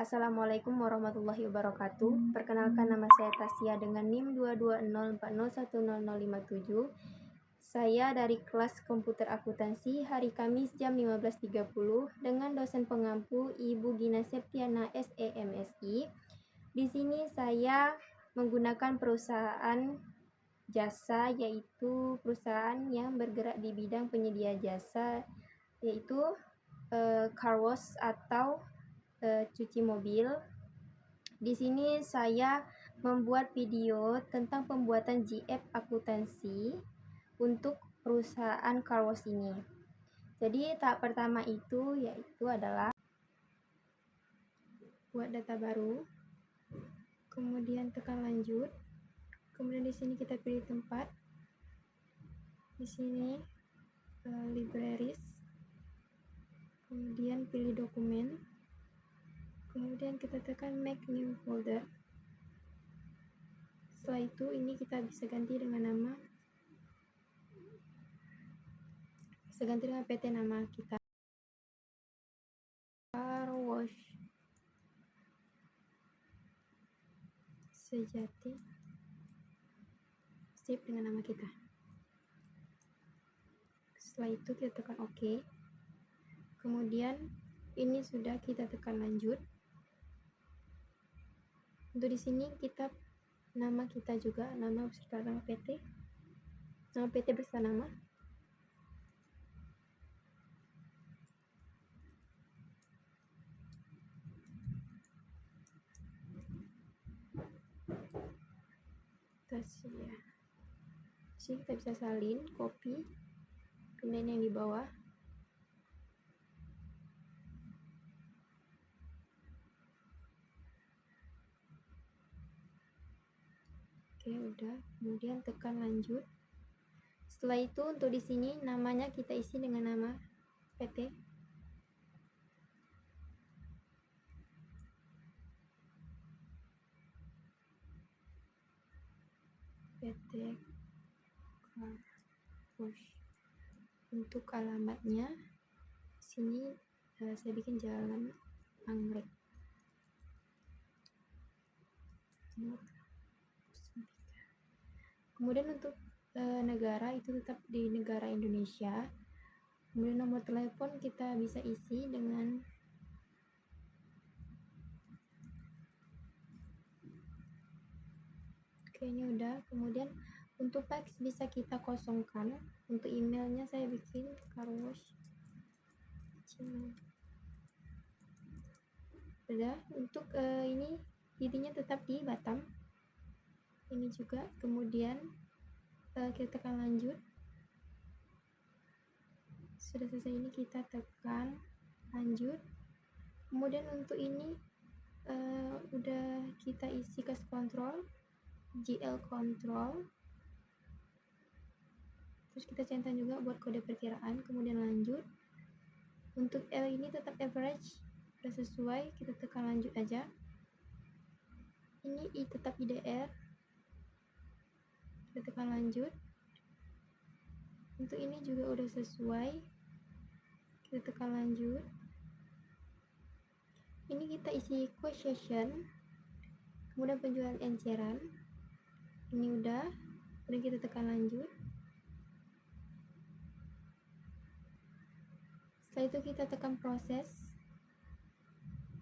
Assalamualaikum warahmatullahi wabarakatuh. Perkenalkan, nama saya Tasya dengan NIM 22040100057. Saya dari kelas komputer akuntansi hari Kamis jam 15.30 dengan dosen pengampu Ibu Gina Septiana SEMSI. Di sini saya menggunakan perusahaan jasa, yaitu perusahaan yang bergerak di bidang penyedia jasa, yaitu car wash atau cuci mobil. Di sini saya membuat video tentang pembuatan GF akuntansi untuk perusahaan car wash ini. Jadi tahap pertama itu adalah buat data baru, kemudian tekan lanjut, kemudian di sini kita pilih tempat, di sini libraries, kemudian pilih dokumen, kemudian kita tekan make new folder. Setelah itu ini kita bisa ganti dengan PT nama kita, car wash sejati, save dengan nama kita. Setelah itu kita tekan OK, kemudian ini sudah kita tekan lanjut. Untuk di sini kita nama kita juga, nama beserta nama PT beserta nama. Tasya. Sini kita bisa salin, copy, kemudian yang di bawah. Oke, udah. Kemudian tekan lanjut. Setelah itu untuk di sini namanya kita isi dengan nama PT. PT Car Wash. Untuk alamatnya sini saya bikin Jalan Anggrek. Kemudian untuk negara itu tetap di negara Indonesia. Kemudian nomor telepon kita bisa isi dengan ini udah. Kemudian untuk fax bisa kita kosongkan. Untuk emailnya saya bikin carwash. Udah. Untuk ini intinya tetap di Batam. Ini juga. Kemudian kita tekan lanjut. Sudah selesai, ini kita tekan lanjut. Kemudian untuk ini udah kita isi cash control, GL control, terus kita centang juga buat kode perkiraan. Kemudian lanjut. Untuk L ini tetap average, udah sesuai, kita tekan lanjut aja. Ini I tetap IDR, kita tekan lanjut. Untuk ini juga udah sesuai, kita tekan lanjut. Ini kita isi quotation, kemudian penjualan enceran, ini udah. Kemudian kita tekan lanjut. Setelah itu kita tekan proses,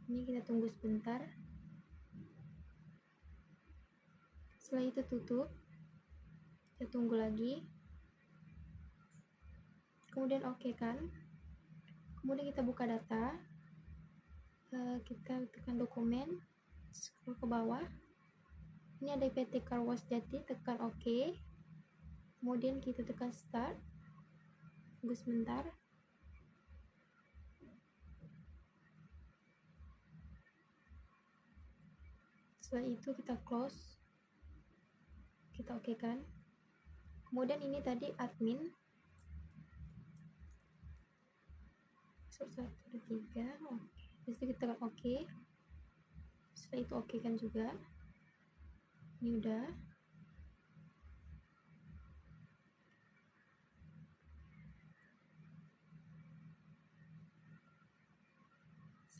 ini kita tunggu sebentar. Setelah itu tutup, kita tunggu lagi, kemudian oke kan. Kemudian kita buka data, kita tekan dokumen, scroll ke bawah, ini ada PT Car Wash Jati, tekan OK, kemudian kita tekan start, tunggu sebentar. Setelah itu kita close, kita OK kan. Kemudian ini tadi admin 1, 2, 3, oke. Terus kita tekan OK. Setelah itu OK kan juga. Ini udah.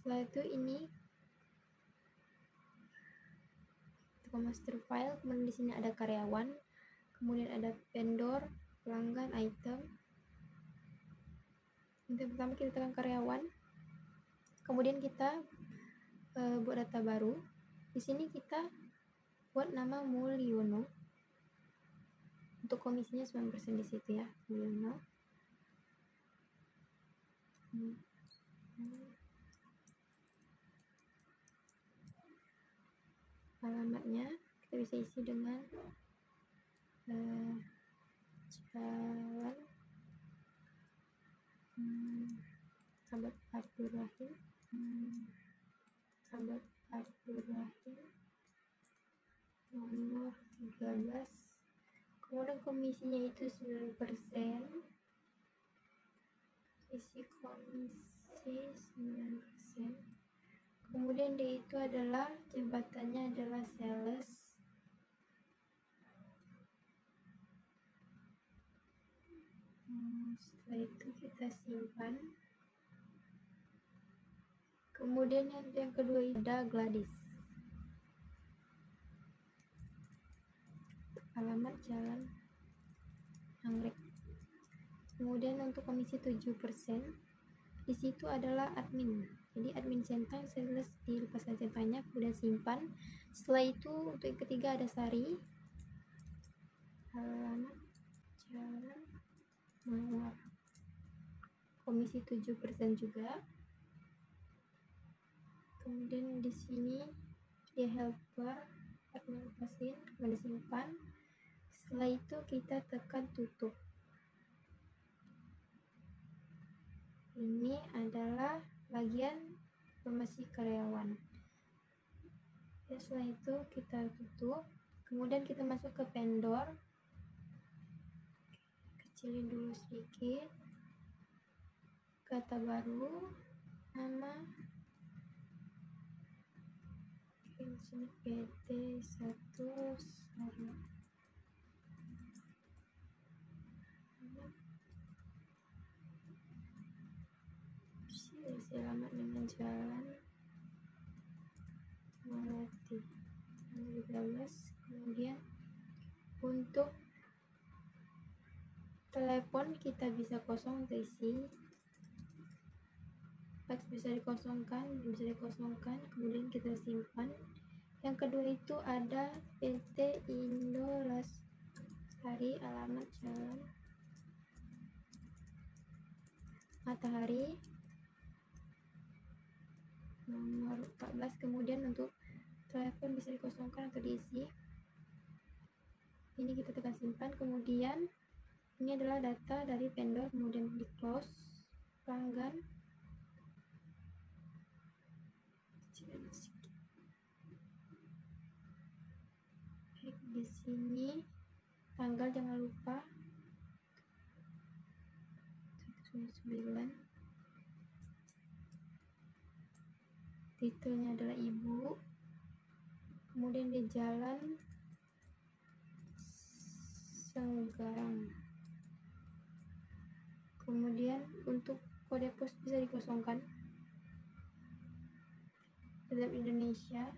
Setelah itu ini ke master file, kemudian di sini ada karyawan, kemudian ada vendor, pelanggan, item. Yang pertama kita tekan karyawan, kemudian kita buat data baru. Di sini kita buat nama Mulyono. Untuk komisinya 9% di situ ya, Mulyono. Alamatnya kita bisa isi dengan Jalan Sahabat Abdurrahim, Sahabat Abdurrahim nomor 13. Kemudian komisinya itu 9%. Isi komisi 9%. Kemudian dia itu adalah jabatannya adalah sales. Setelah itu kita simpan. Kemudian yang kedua ada Gladys. Alamat Jalan Anggrek. Kemudian untuk komisi 7%, di situ adalah admin. Jadi admin centang sales dilepaskan centangnya, kemudian simpan. Setelah itu untuk yang ketiga ada Sari. Alamat Jalan Mawar. Komisi 7% juga. Kemudian di sini dia helper, admin lepasin, kemudian simpan. Setelah itu kita tekan tutup. Ini adalah bagian informasi karyawan. Ya, setelah itu kita tutup. Kemudian kita masuk ke vendor. Kecilin dulu sedikit. Kata baru, nama. Di sini PT 1 Sarah. Isi alamat dengan Jalan Melati 13. Kemudian untuk telepon kita bisa kosong untuk isi. Fax bisa dikosongkan, kemudian kita simpan. Yang kedua itu ada PT Indo Lestari, alamat Jalan Matahari nomor 14. Kemudian untuk telepon bisa dikosongkan atau diisi. Ini kita tekan simpan. Kemudian ini adalah data dari vendor, kemudian di close. Pelanggan di sini tanggal jangan lupa 9. Titelnya adalah ibu. Kemudian di Jalan Senggarang. Kemudian untuk kode pos bisa dikosongkan. Tetap Indonesia.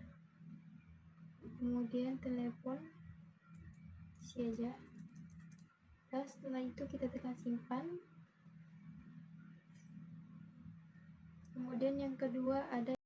Kemudian telepon isi aja. Dan setelah itu kita tekan simpan. Kemudian yang kedua ada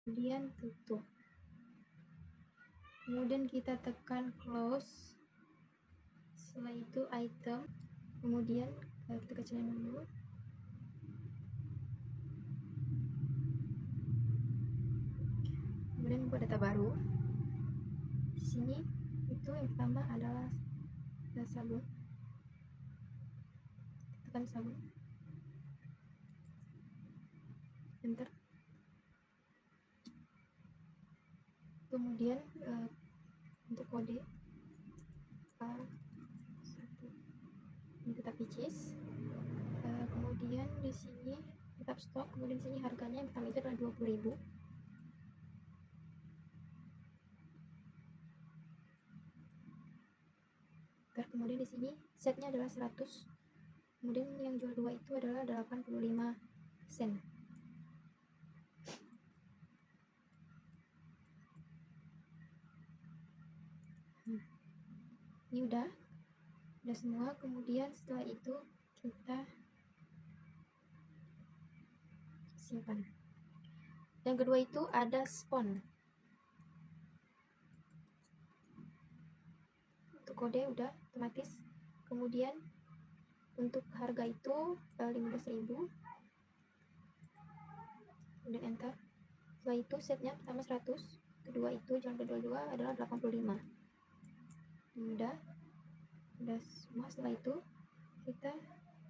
kemudian tutup. Kemudian kita tekan close. Setelah itu item, kemudian Kita kecilin dulu. Kemudian buat data baru. Di sini itu yang pertama adalah sabun. Tekan sabun, enter. Kemudian untuk kode A1 ini tetap which. Kemudian di sini tetap stok. Kemudian di sini harganya yang pertama itu adalah 20.000. Kemudian di sini setnya adalah 100. Kemudian yang jual 2 itu adalah 85 sen. Ini udah semua. Kemudian setelah itu kita simpan. Yang kedua itu ada spon. Untuk kode udah otomatis. Kemudian untuk harga itu 15.000. Kemudian enter. Setelah itu setnya pertama 100, kedua itu jalan kedua adalah 85. Udah semua. Setelah itu kita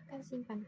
akan simpan.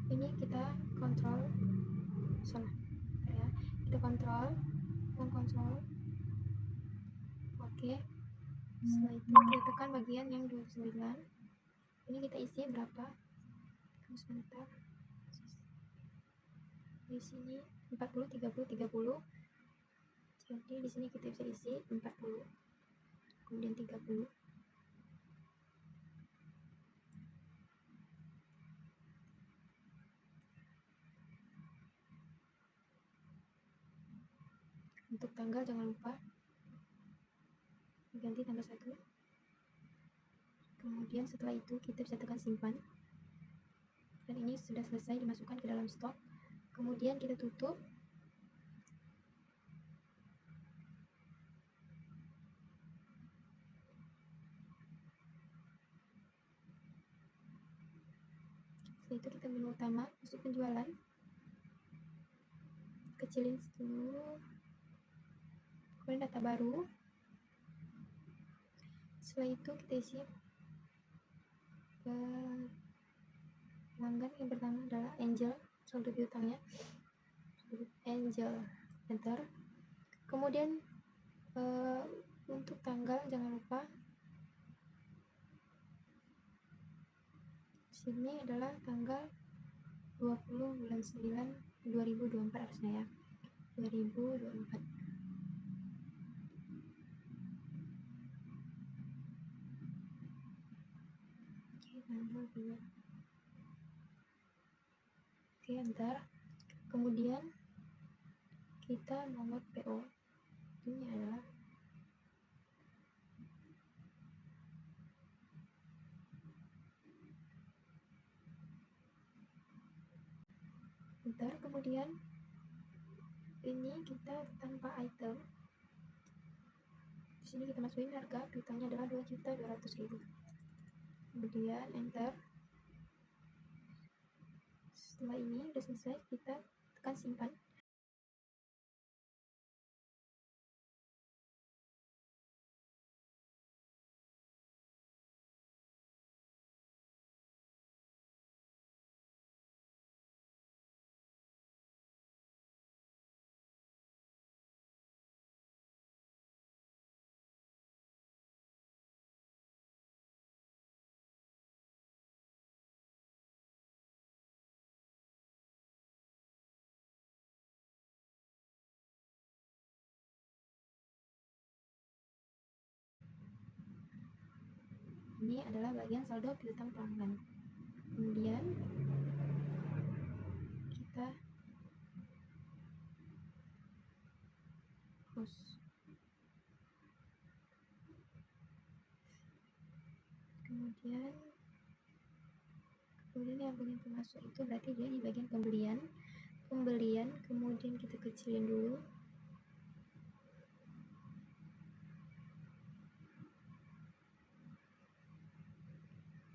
Ini kita kontrol sana ya. Kita kontrol konsol. Oke. Setelah itu kita tekan bagian yang 29. Ini kita isi berapa? Sebentar. Di sini 40, 30, 30. Jadi di sini kita bisa isi 40. Kemudian 30. Untuk tanggal jangan lupa ganti tanggal 1. Kemudian setelah itu kita bisa tekan simpan. Dan ini sudah selesai dimasukkan ke dalam stok. Kemudian kita tutup. Setelah itu kita menu utama, masuk penjualan, kecilin dulu, kemudian data baru. Setelah itu kita isi pelanggan. Yang pertama adalah Angel, saldo piutangnya Angel, enter. Kemudian untuk tanggal jangan lupa sini adalah tanggal 20 bulan 9 2024 harusnya ya, 2024. tanggal 2. Oke, enter. Kemudian kita nomor PO ini adalah enter. Kemudian ini kita tanpa item, di sini kita masukin harga piutangnya adalah 2.200.000. Kemudian enter. Setelah ini udah selesai, kita tekan simpan. Ini adalah bagian saldo piutang pelanggan. Kemudian kita close. Kemudian yang bagian pemasok itu berarti dia di bagian pembelian, kemudian kita kecilin dulu.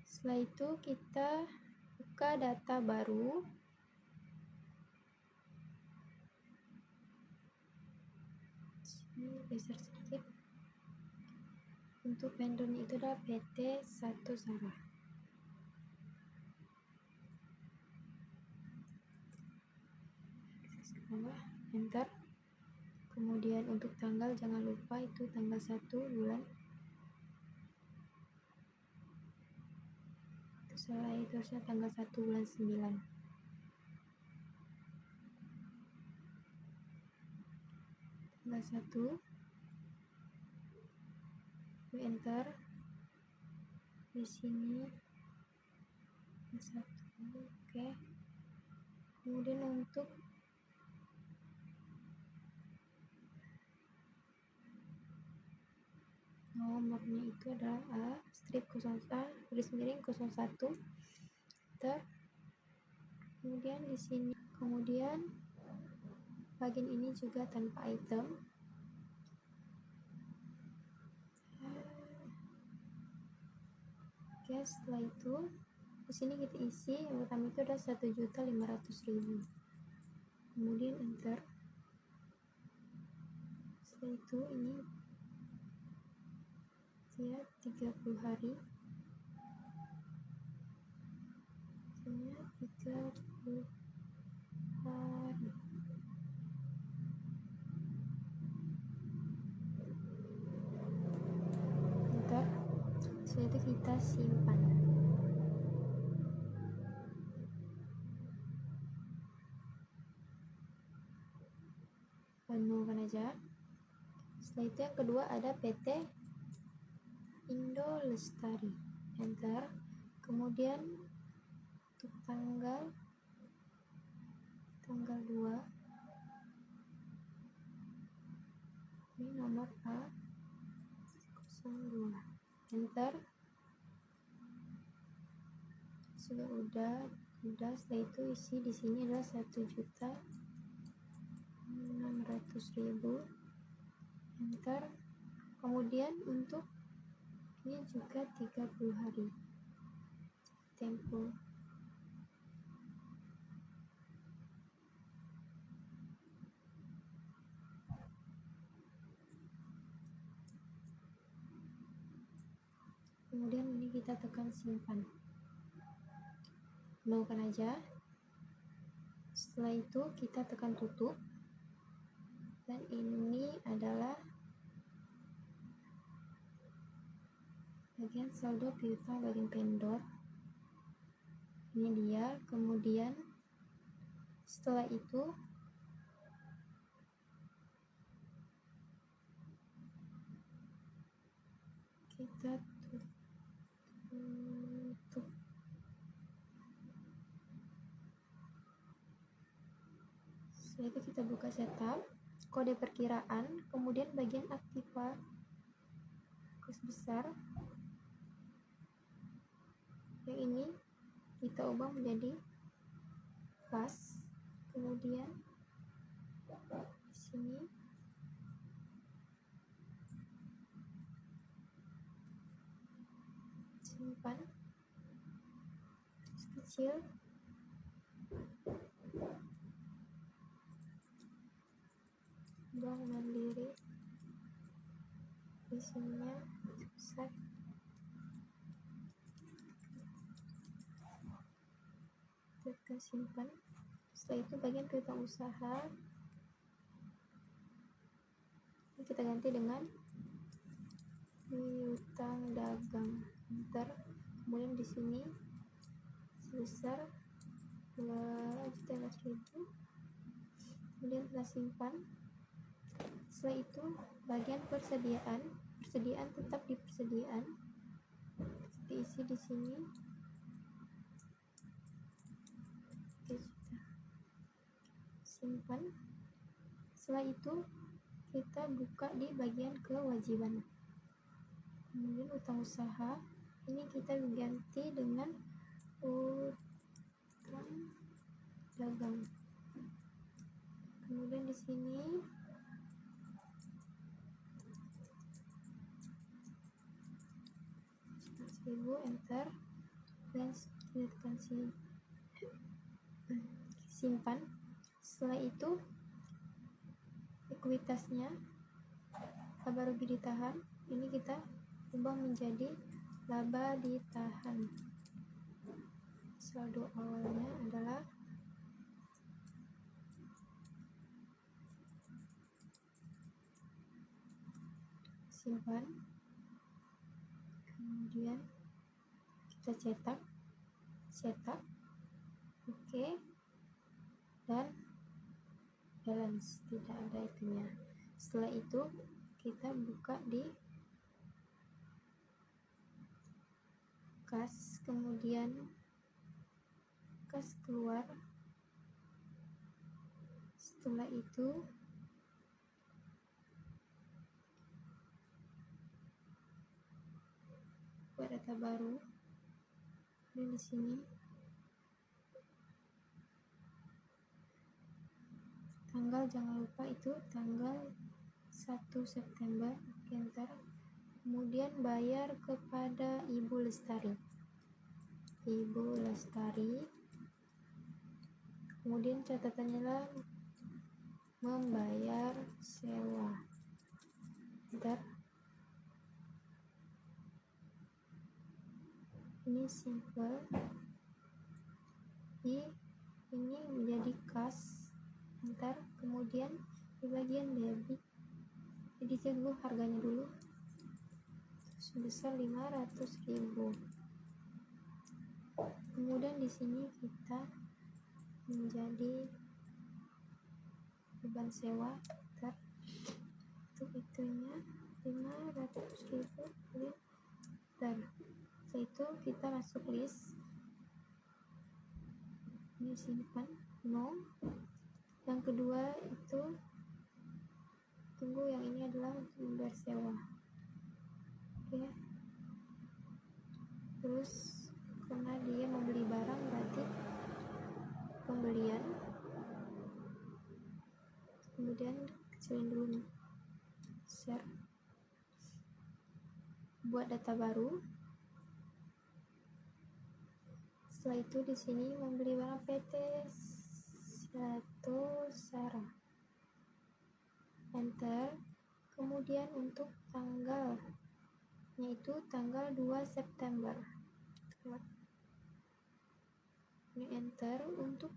Setelah itu kita buka data baru. Sini geser sedikit. Untuk vendornya itu adalah PT Satu Sarah. Ke bawah, enter. Kemudian untuk tanggal jangan lupa itu tanggal 1 bulan. Itu salah, itu harusnya tanggal 1 bulan 9. Tanggal 1. Enter. Di sini 1. Oke. Kemudian untuk nomornya itu adalah A strip 0A garis miring 01. Enter. Kemudian di sini, kemudian bagian ini juga tanpa item. Oke, setelah itu di sini kita isi yang pertama itu adalah 1.500.000. Kemudian enter. Setelah itu ini dia 30 hari. Sini 30 hari. Enter. Setelah itu kita simpan. Penuhkan aja. Setelah itu yang kedua ada PT Indo Lestari. Enter. Kemudian untuk tanggal 2 ini nomor A02. Enter. Sudah udah. Setelah itu isi di sini adalah 1.600.000. Enter. Kemudian untuk ini juga 30 hari tempo. Kemudian ini kita tekan simpan. Penuhkan aja. Setelah itu kita tekan tutup. Dan ini adalah bagian saldo piutang bagian vendor. Ini dia. Kemudian setelah itu kita tutup. buka setup, kode perkiraan, kemudian bagian aktiva kos besar. Yang ini kita ubah menjadi kas, kemudian di sini simpan kecil, bank mandiri, isinya besar, tekan simpan. Setelah itu bagian piutang usaha ini kita ganti dengan piutang dagang, enter. Kemudian di sini sebesar 2.500.000, kemudian kita simpan. Setelah itu bagian persediaan tetap di persediaan, diisi di sini. Oke, sudah simpan. Setelah itu kita buka di bagian kewajiban, kemudian utang usaha ini kita ganti dengan utang dagang. Kemudian di sini Ibu enter dan kita tekan simpan. Setelah itu ekuitasnya laba rugi ditahan ini kita ubah menjadi laba ditahan. Saldo awalnya adalah simpan, kemudian kita cetak, oke, dan balance, tidak ada itunya. Setelah itu kita buka di kas, kemudian kas keluar. Setelah itu buat data baru, dan di sini tanggal jangan lupa itu tanggal 1 September, enter. Kemudian bayar kepada Ibu Lestari, kemudian catatannya lah membayar sewa, enter. Ini simple, ini menjadi kas, enter. Kemudian di bagian debit edisi dulu harganya dulu sebesar 500.000. Kemudian di sini kita menjadi beban sewa, enter. Untuk itunya 500.000, enter. Setelah itu kita masuk list, ini simpan, no. Yang kedua itu tunggu, yang ini adalah untuk membayar sewa, oke. Terus karena dia membeli barang berarti pembelian, kemudian kecilin dulu nih, share, buat data baru. Setelah itu di sini membeli barang PT Satu Sarah, enter. Kemudian untuk tanggalnya itu tanggal 2 September, ini enter. Untuk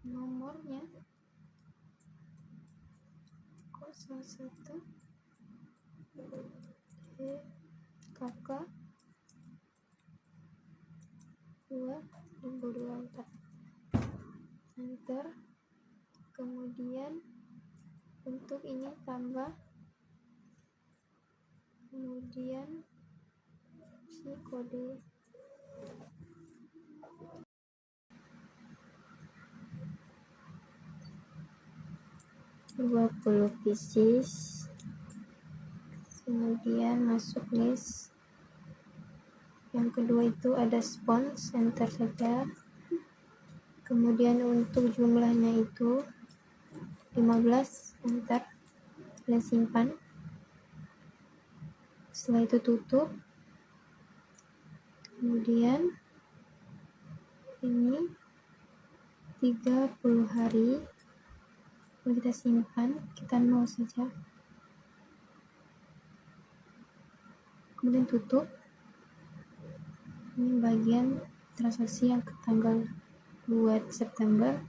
nomornya 01 KK 2024, enter. Kemudian untuk ini tambah, kemudian si kode 20 pieces. Kemudian masuk list. Yang kedua itu ada spons, enter saja. Kemudian untuk jumlahnya itu 15, enter dan simpan. Setelah itu tutup. Kemudian ini 30 hari. Lalu kita simpan, kita nol saja. Kemudian tutup. Ini bagian transaksi yang ke tanggal 2 September.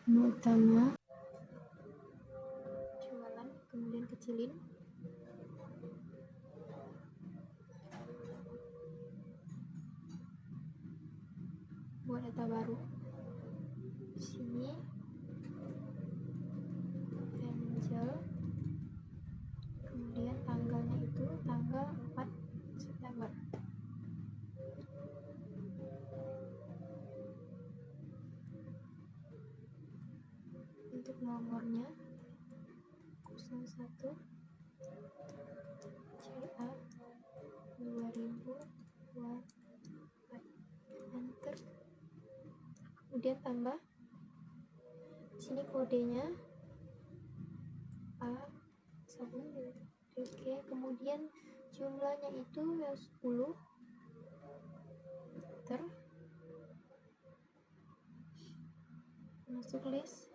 Menu utama, jualan, kemudian kecilin. Buat data baru. Di sini Angel. Kemudian tanggalnya itu tanggal 4 September. Untuk nomornya 01 CA 2024, enter. Kemudian tambah. Sini kodenya A1. Oke, kemudian jumlahnya itu yang 10, enter. Masuk list.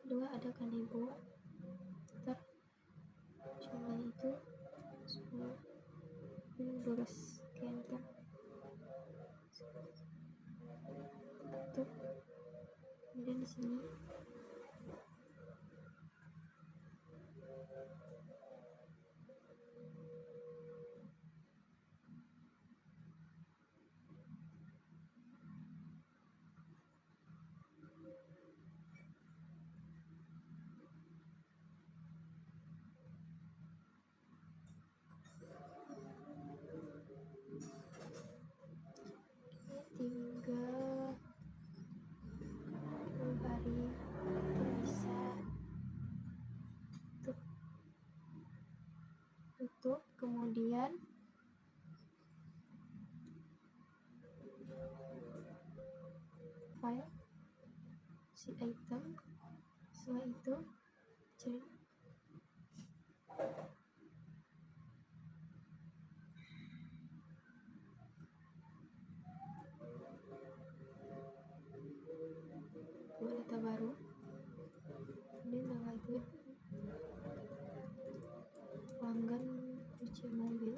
Kedua ada kanebo, enter. Jumlahnya itu 10, 12, oke, enter. Tutup. Kemudian di sini tinggal 10 hari bisa tutup. Kemudian file si item. Setelah itu cek. Buat data baru. Kemudian tanggal itu pelanggan cuci mobil.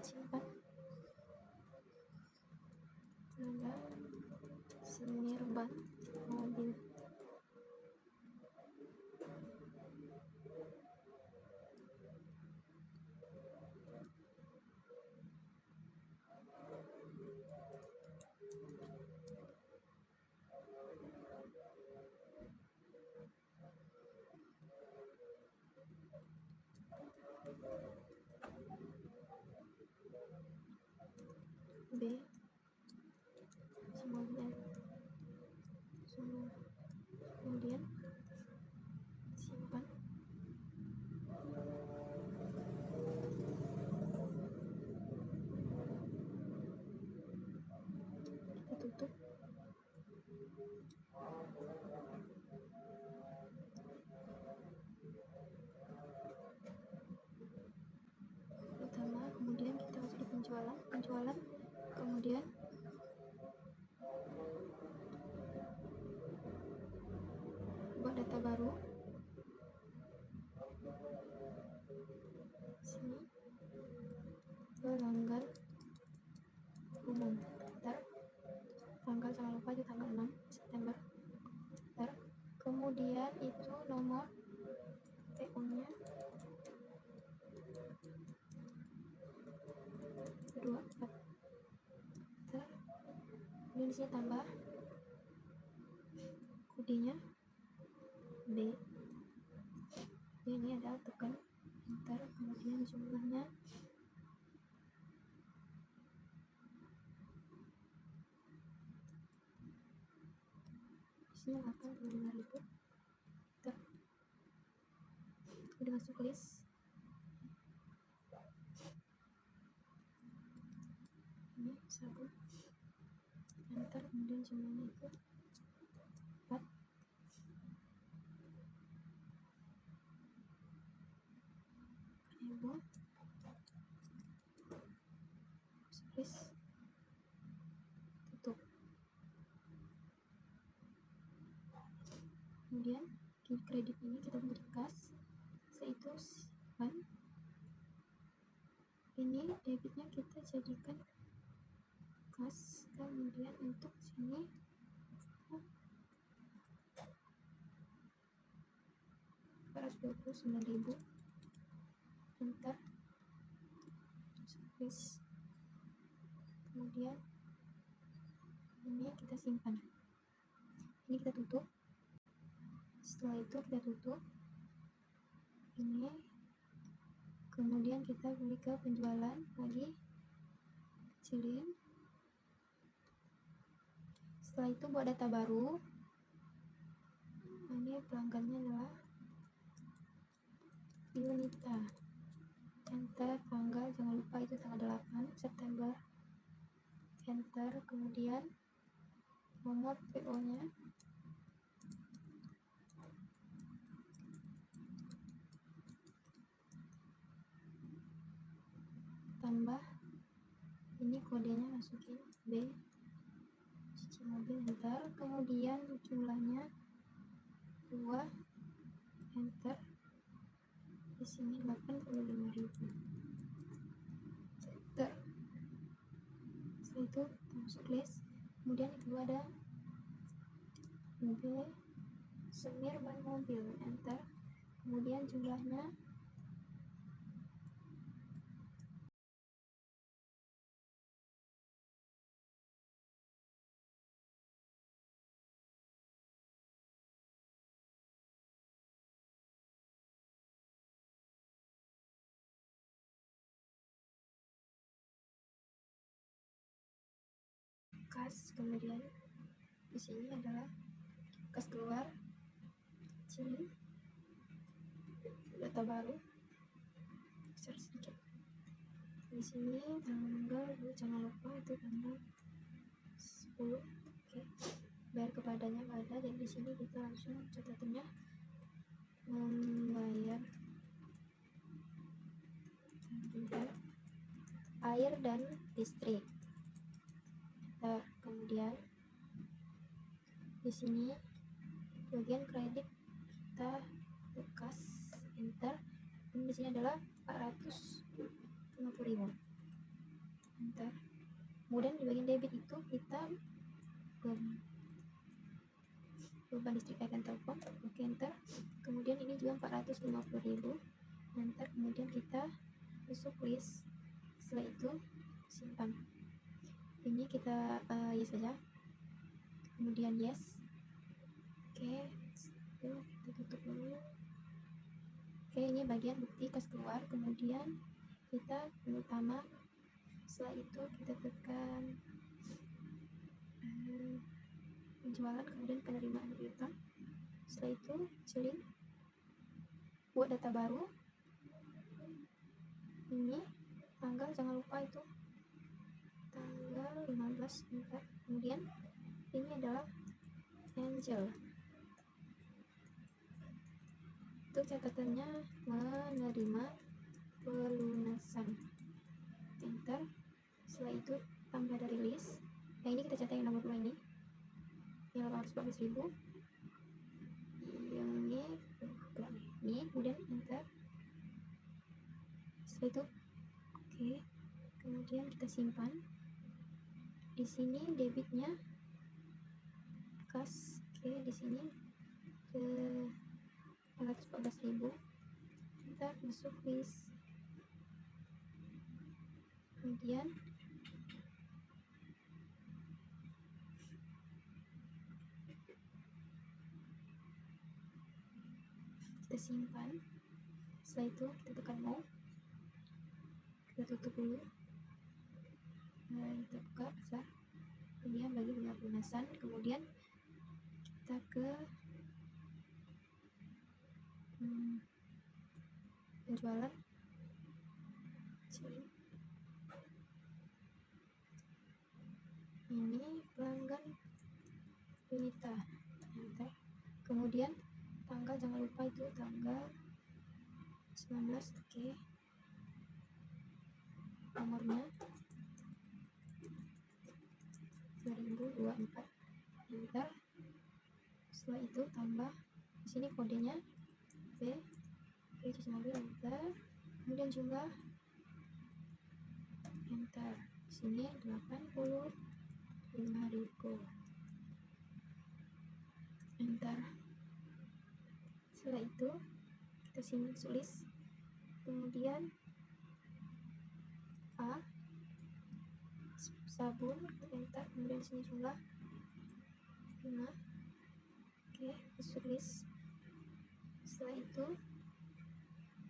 Simpan. Ada senir ban mobil. B semuanya semua. Kemudian simpan. Kita tutup. Utama, kemudian kita masuk di penjualan, kemudian buat data baru. Sini pelanggan umum, enter. Tanggal jangan lupa di tanggal 6 September, enter. Kemudian itu nomor PO nya 2, 4, enter. di sini tambah kodenya B. Ini adalah tekan enter, kemudian jumlahnya di sini 85.000. Enter, udah masuk list. Ini 1 enter, kemudian jumlahnya itu 4. Enable, space, tutup. Kemudian kredit ini kita beri kas, yaitu simpan. Ini debitnya kita jadikan kas, kemudian untuk sini 429.000. Enter, space, kemudian ini kita simpan, ini kita tutup. Setelah itu kita tutup ini, kemudian kita beli ke penjualan lagi, kecilin. Setelah itu buat data baru, ini pelanggannya adalah Yunita. Enter, tanggal jangan lupa itu tanggal 8 September. Enter, kemudian nomor PO nya tambah, ini kodenya masukin B, cuci mobil. Enter, kemudian jumlahnya 2. Enter, di sini 85.000. Enter, setelah itu masuk list. Kemudian yang kedua ada B, semir ban mobil. Enter, kemudian jumlahnya kas, kemudian di sini adalah kas keluar, sini data baru, besar sedikit. Di sini tanggal, jangan lupa itu tanggal 10. Oke, bayar kepadanya nggak ada, jadi di sini kita langsung catatannya membayar air dan listrik. Nah, kemudian di sini bagian kredit kita bekas. Enter, dan di sini adalah 450.000. Enter, kemudian di bagian debit itu kita beban listrik air dan telepon. Oke, enter, kemudian ini juga 450.000. Enter, kemudian kita masuk list. Setelah itu simpan, ini kita yes saja, kemudian yes. Oke, kita tutup dulu. Oke, ini bagian bukti kas keluar, kemudian kita menu utama. Setelah itu kita tekan penjualan, kemudian penerimaan piutang. Setelah itu kecilin, buat data baru. Ini tanggal jangan lupa itu tanggal 15. Kemudian ini adalah Angel, untuk catatannya menerima pelunasan. Enter, setelah itu tambah dari list. Yang ini kita catat yang nomor 2 ini yang 814.000. Yang ini kemudian enter. Setelah itu oke, kemudian kita simpan. Di sini debitnya kas. Oke, di sini ke 414.000. Kita masuk list, kemudian kita simpan. Setelah itu kita tekan no, kita tutup dulu, kita buka besar, kemudian bagi pelunasan. Kemudian kita ke penjualan. Ini pelanggan Yunita, enter. Kemudian tanggal, jangan lupa itu tanggal 19, oke. Nomornya 2024, enter. Setelah itu tambah di sini kodenya B, itu mobil, enter. Kemudian jumlah, enter. Di sini 85.000, enter. Setelah itu kita sini tulis, kemudian A, sabun, enter. Kemudian sini jumlah 5, oke, tulis. Setelah itu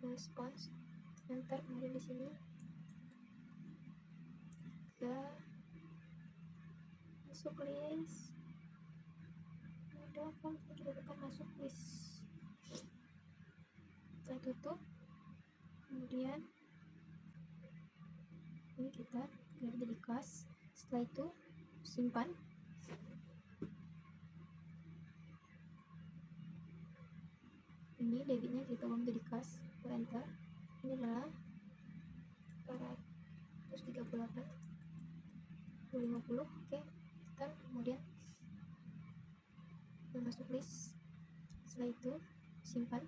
respons, enter. Kemudian di sini kita masuk list, udah kan kita tekan masuk list. Kita tutup, kemudian ini kita jadi kas. Setelah itu simpan. Ini debitnya kita uang jadi kas, enter. Ini adalah 438,250, oke. Kita kemudian kita masuk list. Setelah itu simpan,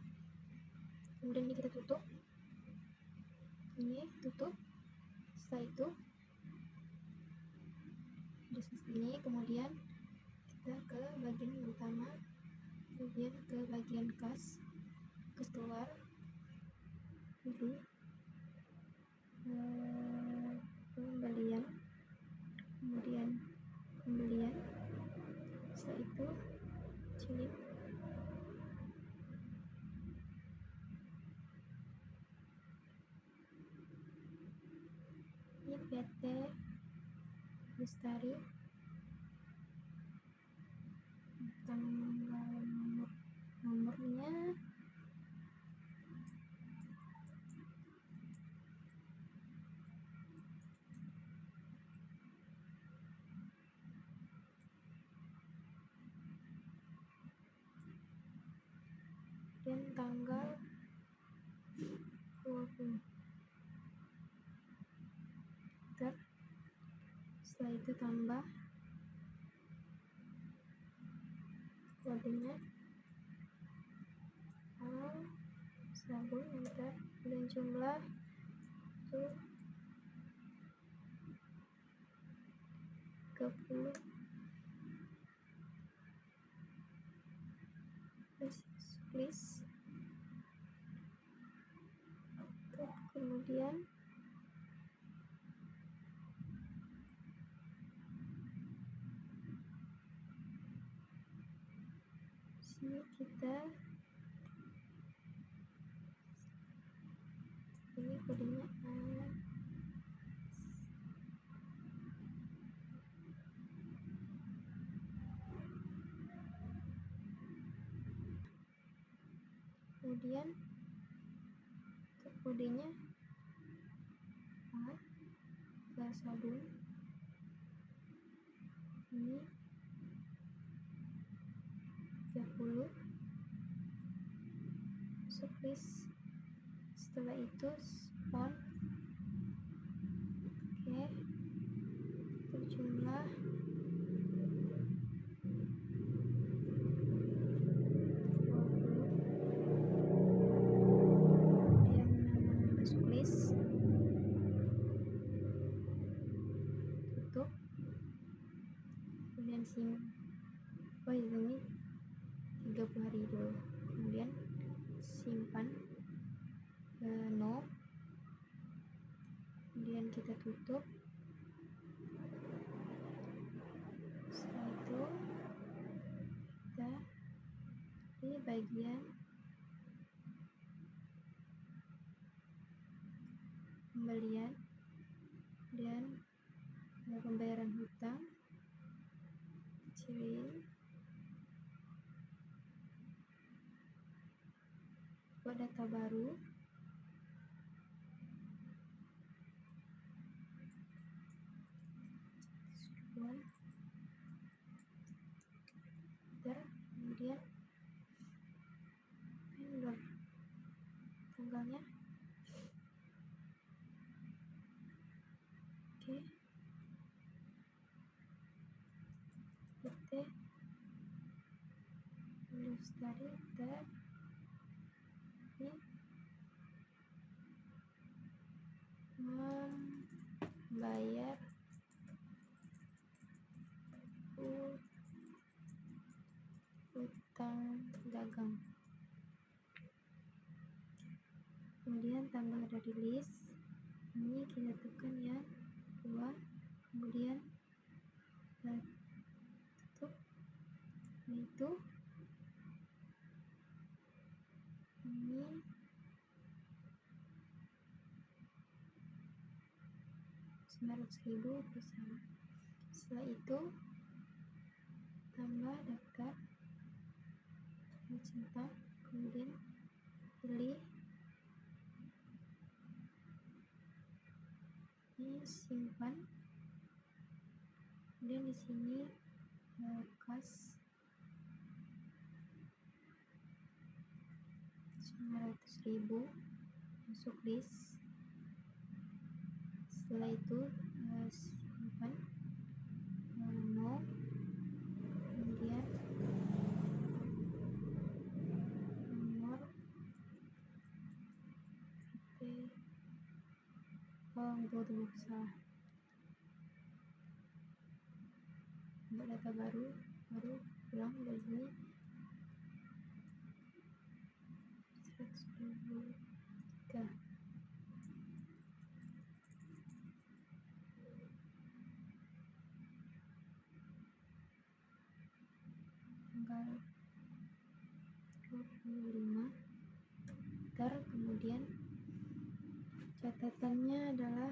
kemudian ini kita tutup, ini tutup. Setelah itu ini, kemudian kita ke bagian utama, kemudian ke bagian kas keluar, jadi pembelian, kemudian pembelian. Setelah itu cilip, ini PT Lestari, tanggal nomornya dan tanggal 20. Setelah itu tambah kodenya A, sabun, enter. Dan jumlah itu 30, please. Kemudian sini kita ini kodenya A, kemudian kodenya A, sabun, ini 30, surprise. Setelah itu spon, oke, berjumlah 20, kemudian masuk list, tutup, kemudian ini 30 hari dulu, kemudian simpan, no, kemudian kita tutup. Setelah itu kita ini bagian pembelian dan pembayaran hutang, cicilan, buat data baru, kemudian vendor tanggalnya, oke, PT Lestari tab ini membayar utang dagang. Kemudian tambah dari list ini kita tekan yang 2, kemudian tutup. Itu ini Rp900.000 bersama. Setelah itu tambah daftar cinta, kemudian pilih ini simpan, kemudian di sini kas 900.000 masuk list. Setelah itu simpan no, kemudian nomor tunggu salah, buat data baru pulang dari sini 100.000. Tanggal 25 kemudian catatannya adalah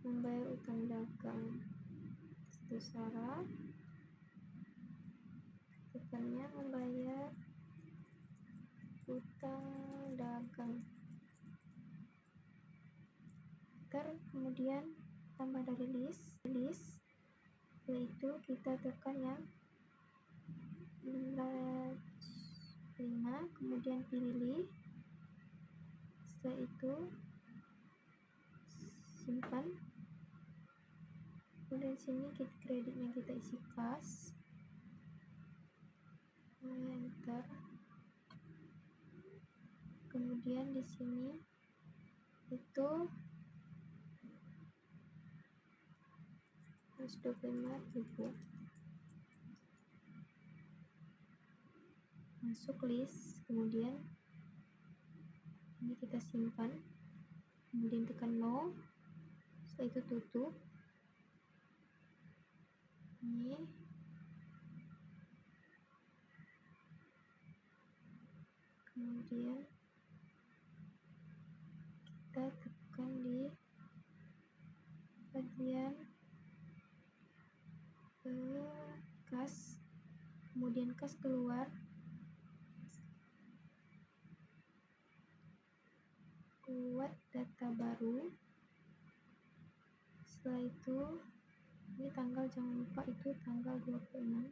membayar utang dagang. Itu syarat catatannya membayar utang dagang. Kemudian tambah dari list. Setelah itu kita tekan yang 5, kemudian pilih. Setelah itu simpan, kemudian sini kreditnya kita isi kas, enter, kemudian di sini itu 125.000 masuk list. Kemudian ini kita simpan, kemudian tekan no. Setelah itu tutup. Ini kemudian kita tekan di bagian kas, kemudian kas keluar, buat data baru. Setelah itu ini tanggal, jangan lupa itu tanggal 26.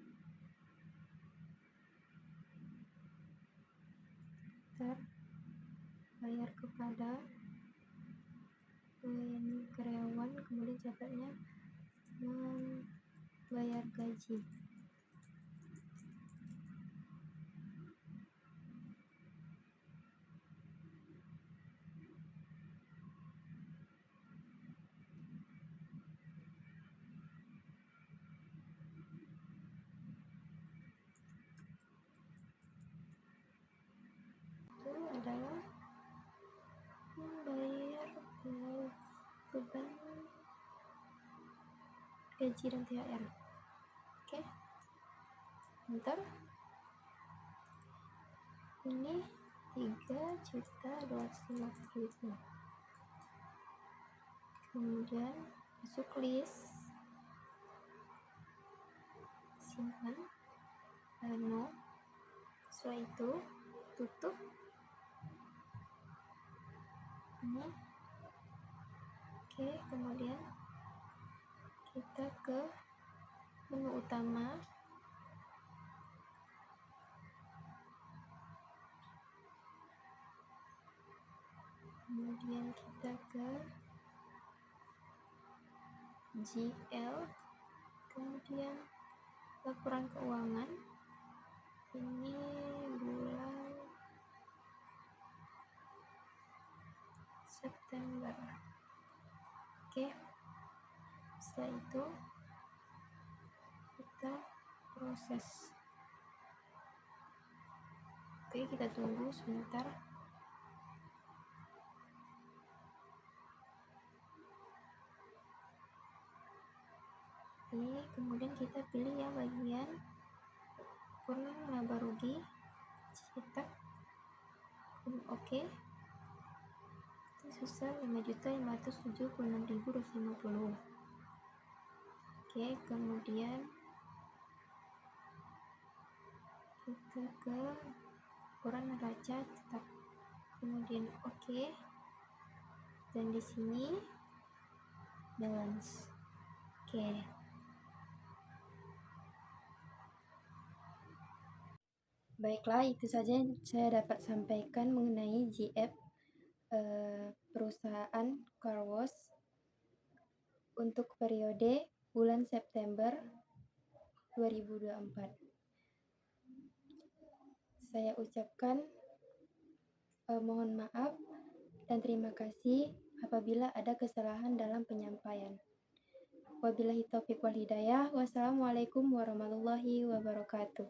Bayar kepada karyawan, kemudian catatnya membayar gaji. Itu adalah membayar beban gaji dan THR. Oke, enter. Ini 3.250.000. kemudian masuk list, simpan, no, setelah itu tutup ini. Oke, kemudian kita ke menu utama, kemudian kita ke GL, kemudian laporan keuangan, ini bulan September. Oke, setelah itu kita proses. Oke, kita tunggu sebentar. Oke, kemudian kita pilih ya bagian laporan laba rugi, cetak, oke. Sebesar 5.576.250. Oke, kemudian kita ke laporan neraca cetak, kemudian oke, dan di sini balance. Oke, baiklah, itu saja yang saya dapat sampaikan mengenai GF perusahaan Car Wash untuk periode bulan September 2024. Saya ucapkan mohon maaf dan terima kasih apabila ada kesalahan dalam penyampaian. Wabillahi taufiq wal hidayah. Wassalamualaikum warahmatullahi wabarakatuh.